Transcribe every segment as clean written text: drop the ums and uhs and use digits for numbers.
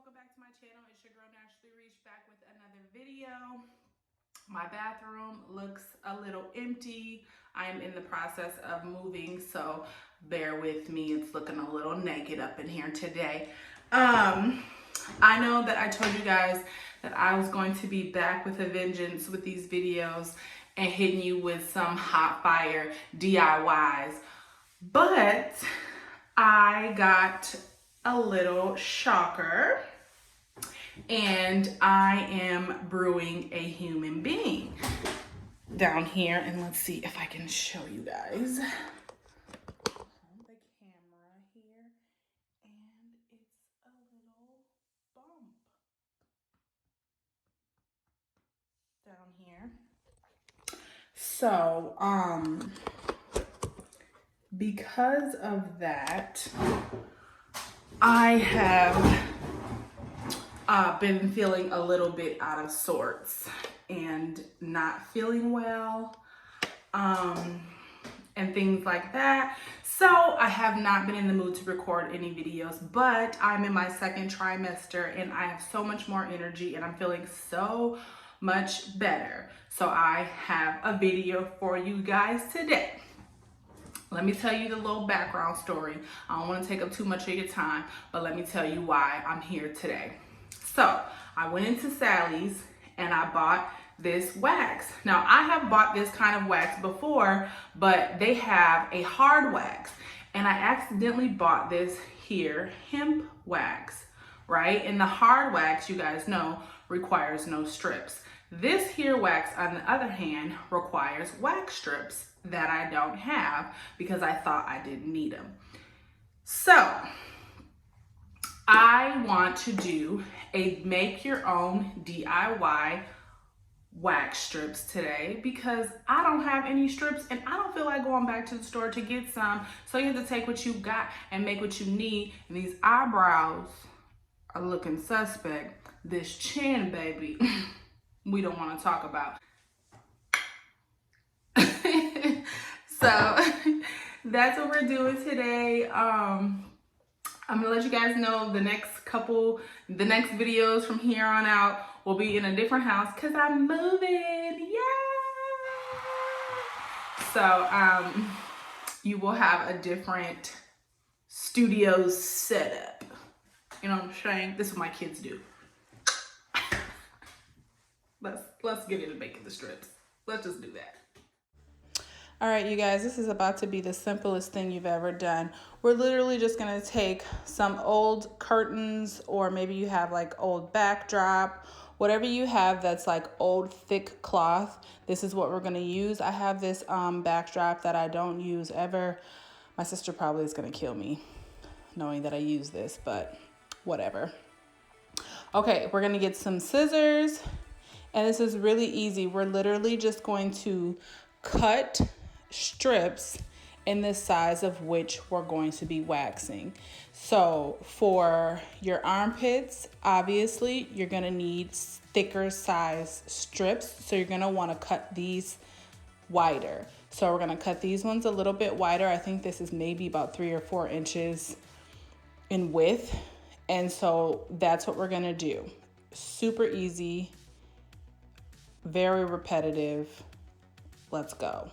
welcome back to my channel. It's your girl Naturally Reach, back with another video. My bathroom looks a little empty. I am in the process of moving, so bear with me. It's looking a little naked up in here today. I know that I told you guys that I was going to be back with a vengeance with these videos and hitting you with some hot fire DIYs, but I got a little shocker, and I am brewing a human being down here. And let's see if I can show you guys the camera here. And it's a little bump down here. So because of that, I have been feeling a little bit out of sorts and not feeling well, and things like that. So I have not been in the mood to record any videos, but I'm in my second trimester and I have so much more energy and I'm feeling so much better. So I have a video for you guys today. Let me tell you the little background story. I don't want to take up too much of your time, but let me tell you why I'm here today. So I went into Sally's and I bought this wax. Now I have bought this kind of wax before, but they have a hard wax, and I accidentally bought this here hemp wax, right? And the hard wax, you guys know, requires no strips. This here wax, on the other hand, requires wax strips that I don't have because I thought I didn't need them. So I want to do a make your own DIY wax strips today because I don't have any strips and I don't feel like going back to the store to get some. So you have to take what you got and make what you need. And these eyebrows are looking suspect. This chin, baby, we don't want to talk about. So that's what we're doing today. I'm gonna let you guys know the next videos from here on out will be in a different house because I'm moving. Yay! So you will have a different studio setup. You know what I'm saying? This is what my kids do. Let's get into making the strips. Let's just do that. All right, you guys, this is about to be the simplest thing you've ever done. We're literally just gonna take some old curtains, or maybe you have like old backdrop, whatever you have that's like old thick cloth. This is what we're gonna use. I have this backdrop that I don't use ever. My sister probably is gonna kill me knowing that I use this, but whatever. Okay, we're gonna get some scissors, and this is really easy. We're literally just going to cut strips in the size of which we're going to be waxing. So for your armpits, obviously you're gonna need thicker size strips. So you're gonna wanna cut these wider. So we're gonna cut these ones a little bit wider. I think this is maybe about 3 or 4 inches in width. And so that's what we're gonna do. Super easy, very repetitive. Let's go.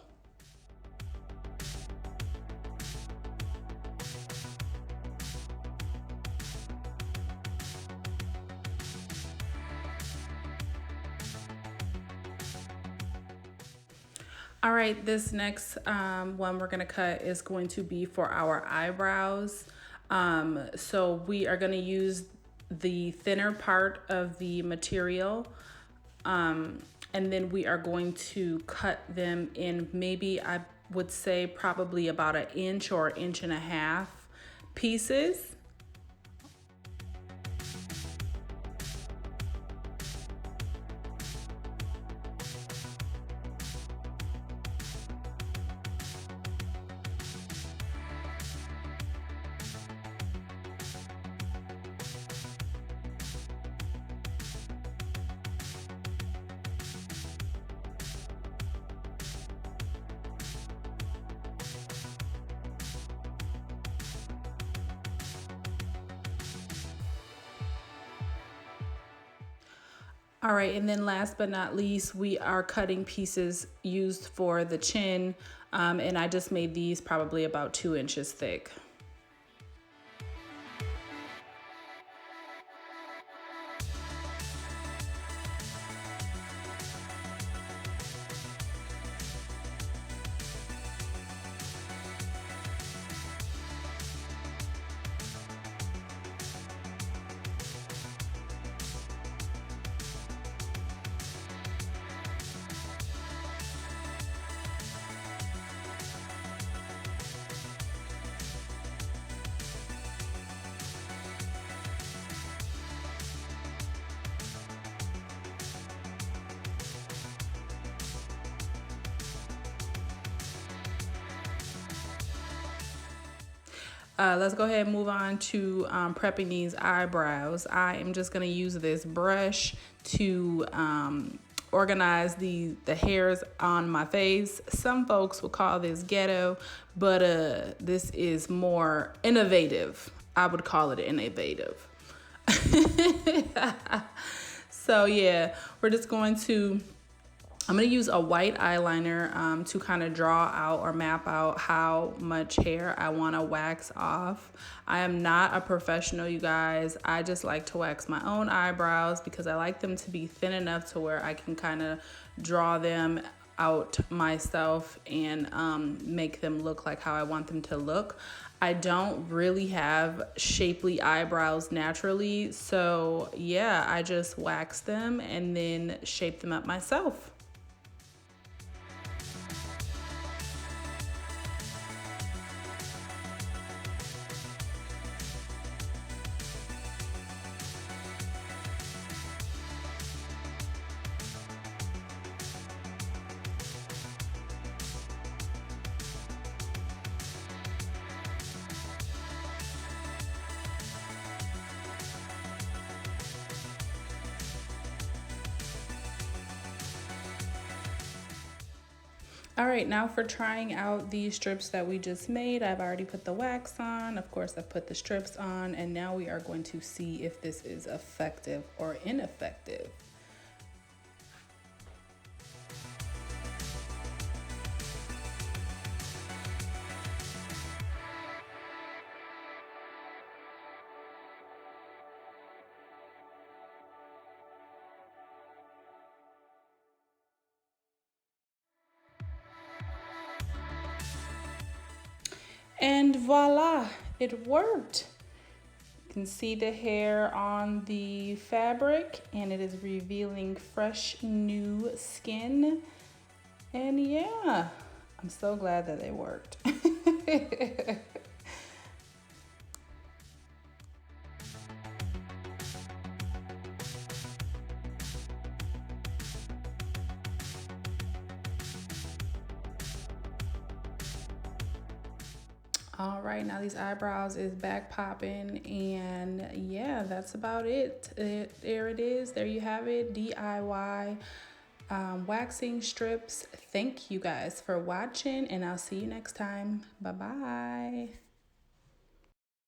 All right, this next one we're gonna cut is going to be for our eyebrows. So we are gonna use the thinner part of the material, and then we are going to cut them in, maybe I would say probably about 1 inch or 1.5 inch pieces. All right, and then last but not least, we are cutting pieces used for the chin, and I just made these probably about 2 inches thick. Let's go ahead and move on to prepping these eyebrows. I am just going to use this brush to organize the hairs on my face. Some folks will call this ghetto, but this is more innovative. I would call it innovative. So yeah, we're just going to I'm going to use a white eyeliner to kind of draw out or map out how much hair I want to wax off. I am not a professional, you guys. I just like to wax my own eyebrows because I like them to be thin enough to where I can kind of draw them out myself and make them look like how I want them to look. I don't really have shapely eyebrows naturally, so yeah, I just wax them and then shape them up myself. All right, now for trying out these strips that we just made, I've already put the wax on. Of course, I've put the strips on, and now we are going to see if this is effective or ineffective. And voila, it worked. You can see the hair on the fabric and it is revealing fresh new skin. And yeah, I'm so glad that they worked. All right, now these eyebrows is back popping, and yeah, that's about it. There it is. There you have it. DIY waxing strips. Thank you guys for watching, and I'll see you next time. Bye-bye.